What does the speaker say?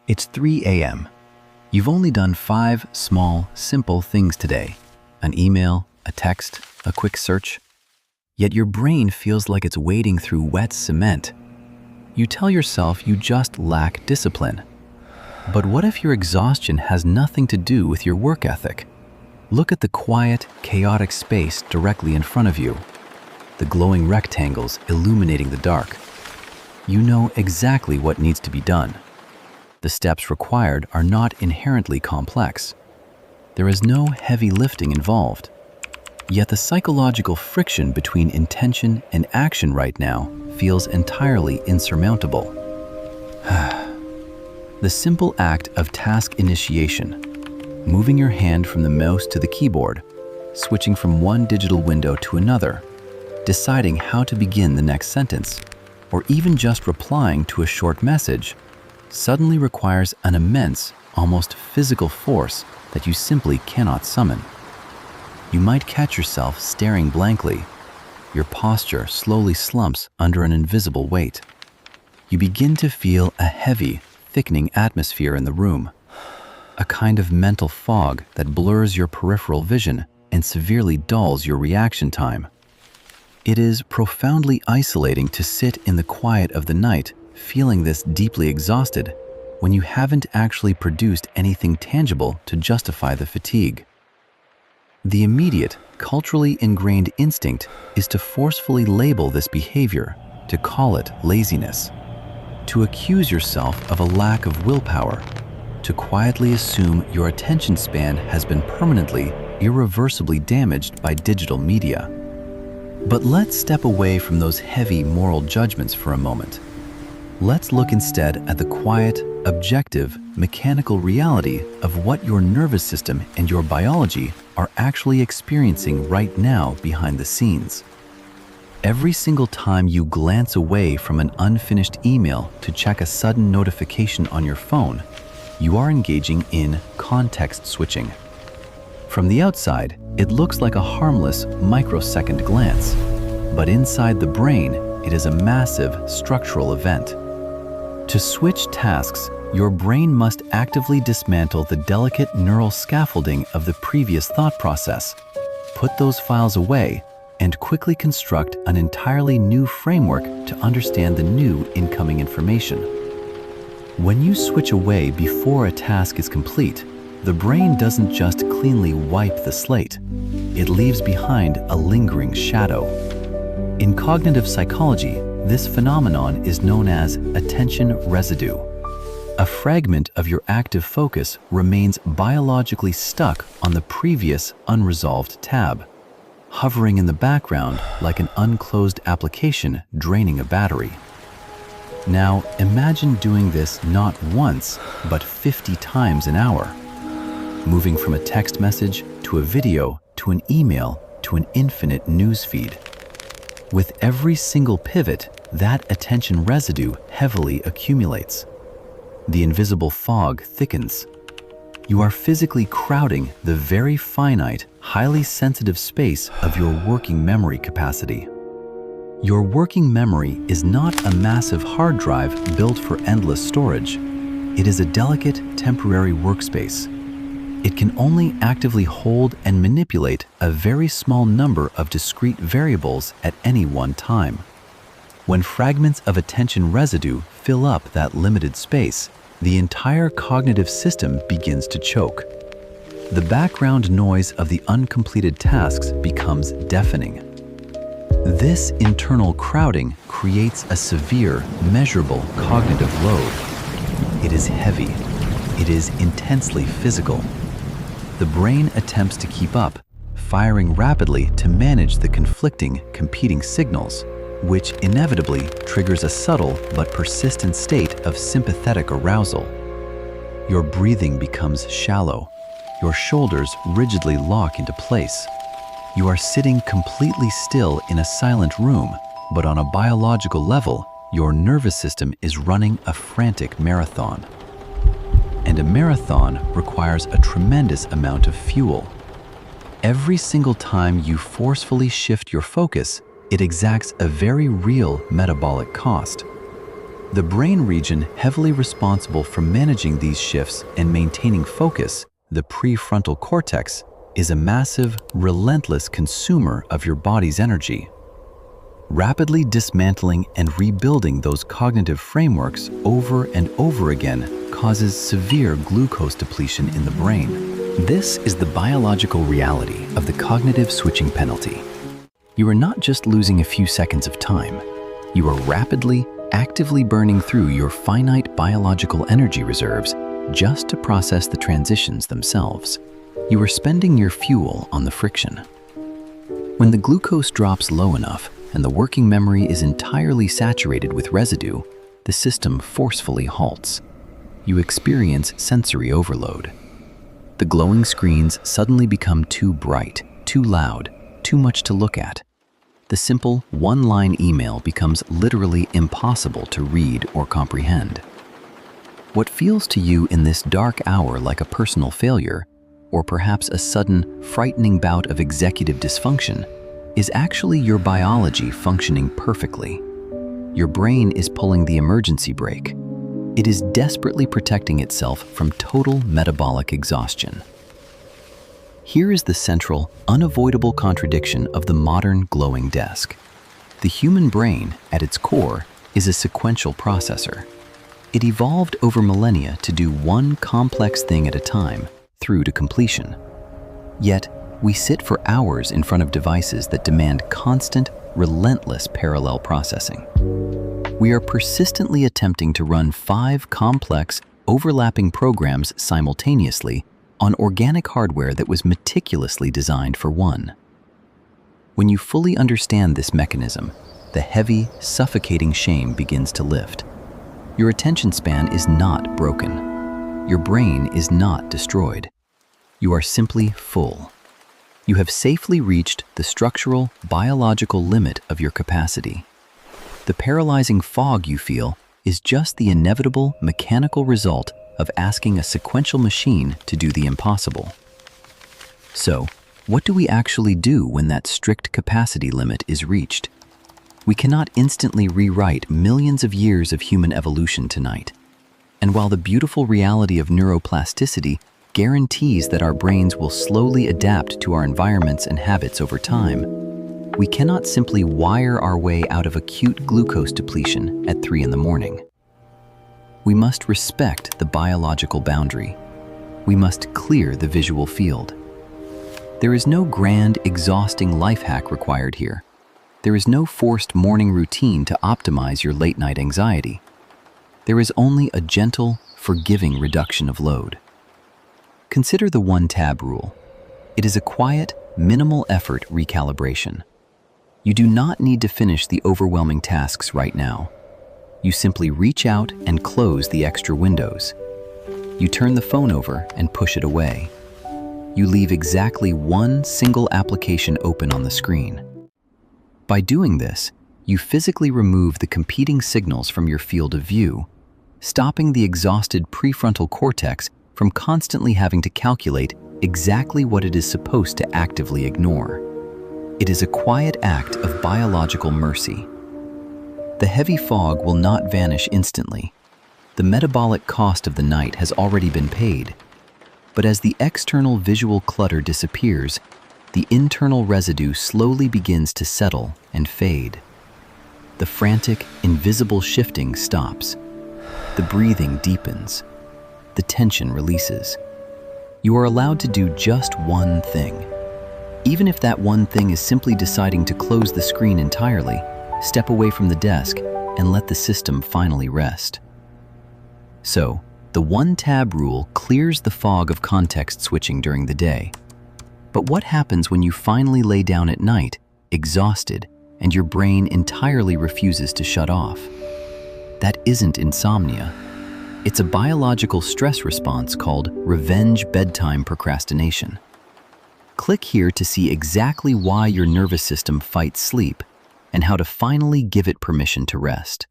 It's 3 a.m. You've only done 5 small, simple things today. An email, a text, a quick search. Yet your brain feels like it's wading through wet cement. You tell yourself you just lack discipline. But what if your exhaustion has nothing to do with your work ethic? Look at the quiet, chaotic space directly in front of you. The glowing rectangles illuminating the dark. You know exactly what needs to be done. The steps required are not inherently complex. There is no heavy lifting involved. Yet the psychological friction between intention and action right now feels entirely insurmountable. The simple act of task initiation, moving your hand from the mouse to the keyboard, switching from one digital window to another, deciding how to begin the next sentence, or even just replying to a short message, suddenly requires an immense, almost physical force that you simply cannot summon. You might catch yourself staring blankly. Your posture slowly slumps under an invisible weight. You begin to feel a heavy, thickening atmosphere in the room, a kind of mental fog that blurs your peripheral vision and severely dulls your reaction time. It is profoundly isolating to sit in the quiet of the night feeling this deeply exhausted when you haven't actually produced anything tangible to justify the fatigue. The immediate, culturally ingrained instinct is to forcefully label this behavior, to call it laziness, to accuse yourself of a lack of willpower, to quietly assume your attention span has been permanently, irreversibly damaged by digital media. But let's step away from those heavy moral judgments for a moment. Let's look instead at the quiet, objective, mechanical reality of what your nervous system and your biology are actually experiencing right now behind the scenes. Every single time you glance away from an unfinished email to check a sudden notification on your phone, you are engaging in context switching. From the outside, it looks like a harmless microsecond glance, but inside the brain, it is a massive structural event. To switch tasks, your brain must actively dismantle the delicate neural scaffolding of the previous thought process, put those files away, and quickly construct an entirely new framework to understand the new incoming information. When you switch away before a task is complete, the brain doesn't just cleanly wipe the slate. It leaves behind a lingering shadow. In cognitive psychology, this phenomenon is known as attention residue. A fragment of your active focus remains biologically stuck on the previous unresolved tab, hovering in the background like an unclosed application draining a battery. Now, imagine doing this not once, but 50 times an hour, moving from a text message to a video to an email to an infinite news feed. With every single pivot, that attention residue heavily accumulates. The invisible fog thickens. You are physically crowding the very finite, highly sensitive space of your working memory capacity. Your working memory is not a massive hard drive built for endless storage. It is a delicate, temporary workspace. It can only actively hold and manipulate a very small number of discrete variables at any one time. When fragments of attention residue fill up that limited space, the entire cognitive system begins to choke. The background noise of the uncompleted tasks becomes deafening. This internal crowding creates a severe, measurable cognitive load. It is heavy. It is intensely physical. The brain attempts to keep up, firing rapidly to manage the conflicting, competing signals, which inevitably triggers a subtle but persistent state of sympathetic arousal. Your breathing becomes shallow. Your shoulders rigidly lock into place. You are sitting completely still in a silent room, but on a biological level, your nervous system is running a frantic marathon. And a marathon requires a tremendous amount of fuel. Every single time you forcefully shift your focus, it exacts a very real metabolic cost. The brain region heavily responsible for managing these shifts and maintaining focus, the prefrontal cortex, is a massive, relentless consumer of your body's energy. Rapidly dismantling and rebuilding those cognitive frameworks over and over again causes severe glucose depletion in the brain. This is the biological reality of the cognitive switching penalty. You are not just losing a few seconds of time. You are rapidly, actively burning through your finite biological energy reserves just to process the transitions themselves. You are spending your fuel on the friction. When the glucose drops low enough and the working memory is entirely saturated with residue, the system forcefully halts. You experience sensory overload. The glowing screens suddenly become too bright, too loud, too much to look at. The simple one-line email becomes literally impossible to read or comprehend. What feels to you in this dark hour like a personal failure, or perhaps a sudden, frightening bout of executive dysfunction, is actually your biology functioning perfectly. Your brain is pulling the emergency brake. It is desperately protecting itself from total metabolic exhaustion. Here is the central, unavoidable contradiction of the modern glowing desk. The human brain, at its core, is a sequential processor. It evolved over millennia to do one complex thing at a time, through to completion. Yet, we sit for hours in front of devices that demand constant, relentless parallel processing. We are persistently attempting to run 5 complex, overlapping programs simultaneously on organic hardware that was meticulously designed for one. When you fully understand this mechanism, the heavy, suffocating shame begins to lift. Your attention span is not broken. Your brain is not destroyed. You are simply full. You have safely reached the structural, biological limit of your capacity. The paralyzing fog you feel is just the inevitable mechanical result of asking a sequential machine to do the impossible. So, what do we actually do when that strict capacity limit is reached? We cannot instantly rewrite millions of years of human evolution tonight. And while the beautiful reality of neuroplasticity guarantees that our brains will slowly adapt to our environments and habits over time, we cannot simply wire our way out of acute glucose depletion at 3 in the morning. We must respect the biological boundary. We must clear the visual field. There is no grand, exhausting life hack required here. There is no forced morning routine to optimize your late-night anxiety. There is only a gentle, forgiving reduction of load. Consider the one-tab rule. It is a quiet, minimal-effort recalibration. You do not need to finish the overwhelming tasks right now. You simply reach out and close the extra windows. You turn the phone over and push it away. You leave exactly one single application open on the screen. By doing this, you physically remove the competing signals from your field of view, stopping the exhausted prefrontal cortex from constantly having to calculate exactly what it is supposed to actively ignore. It is a quiet act of biological mercy. The heavy fog will not vanish instantly. The metabolic cost of the night has already been paid. But as the external visual clutter disappears, the internal residue slowly begins to settle and fade. The frantic, invisible shifting stops. The breathing deepens. The tension releases. You are allowed to do just one thing. Even if that one thing is simply deciding to close the screen entirely, step away from the desk, and let the system finally rest. So, the one-tab rule clears the fog of context switching during the day. But what happens when you finally lay down at night, exhausted, and your brain entirely refuses to shut off? That isn't insomnia. It's a biological stress response called revenge bedtime procrastination. Click here to see exactly why your nervous system fights sleep and how to finally give it permission to rest.